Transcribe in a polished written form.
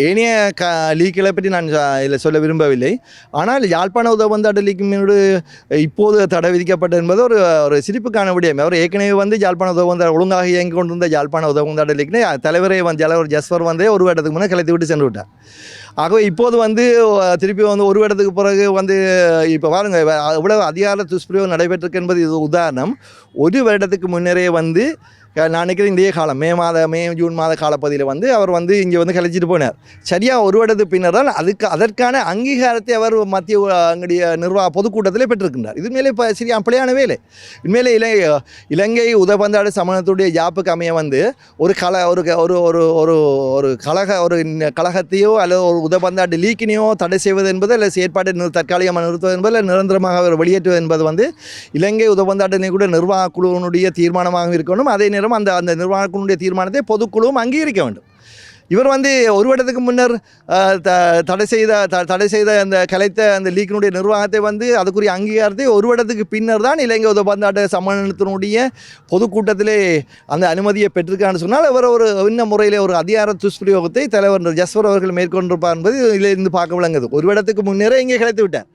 ஏனைய லீக்களை பற்றி நான் இதில் சொல்ல விரும்பவில்லை. ஆனால் யாழ்ப்பாண உதவந்தாட்ட லீக்கினோடு இப்போது தடை விதிக்கப்பட்டது என்பது ஒரு ஒரு சிரிப்புக்கான விடயம். அவர் ஏற்கனவே யாழ்ப்பாண உதவந்தாட்ட ஒழுங்காக இயங்கி கொண்டிருந்த யாழ்ப்பாண உதவந்தாட்ட லீக்கினை தலைவரை தலைவர் ஜஸ்வர் ஒரு வருடத்துக்கு முன்னே கலைத்து விட்டு சென்று விட்டார். ஆகவே இப்போது திருப்பி ஒரு வருடத்துக்கு பிறகு இப்போ பாருங்க இவ்வளவு அதிகார துஷ்பிரயோகம் நடைபெற்றிருக்கு என்பது இது உதாரணம். ஒரு வருடத்துக்கு முன்னரே நான் நினைக்கிறேன் இதே காலம் மே ஜூன் மாத காலப்பகுதியில் அவர் இங்கே கலைச்சிட்டு போனார். சரியாக ஒரு வருடத்துக்கு பின்னர் தான் அதற்கான அங்கீகாரத்தை அவர் மத்திய அங்களுடைய பொதுக்கூட்டத்திலே பெற்றிருக்கின்றார். இது மேலே இப்போ சரியா பிழையான வேலை. உண்மையிலே இலங்கை உதவந்தாடு சமணத்துடைய ஜாப்புக்கு அமைய ஒரு கழகத்தையோ அல்லது ஒரு உதவந்தாடு லீக்கினையோ தடை செய்வது என்பது அல்லது செயற்பாட்டை தற்காலிகமாக நிறுத்துவது என்பது அல்லது நிரந்தரமாக அவர் வெளியேற்றுவது என்பது இலங்கை உதவந்தாட்டினை கூட நிர்வாக குழுவினுடைய தீர்மானமாக இருக்கணும். அதே அந்த நிர்வாகத்தினுடைய தீர்மானத்தை பொதுக்குழுவும் அங்கீகரிக்க வேண்டும். இவர் ஒரு வருடத்துக்கு முன்னர் தடை செய்த அந்த கலைத்த அந்த லீக்கினுடைய நிர்வாகத்தை அதுக்குரிய அங்கீகாரத்தை ஒரு வருடத்துக்கு பின்னர் தான் இலங்கை உதவந்தாட்ட சம்மேளனத்தினுடைய பொதுக்கூட்டத்திலே அந்த அனுமதியை பெற்றிருக்கான்னு சொன்னால் அவர் ஒரு இன்ன முறையில் ஒரு அதிகார துஷ்பிரயோகத்தை தலைவர் ஜஸ்வர் அவர்கள் மேற்கொண்டிருப்பார் என்பது இதிலிருந்து பார்க்க விளங்குது. ஒரு வருடத்துக்கு முன்னரே இங்கே கலைத்து விட்டார்.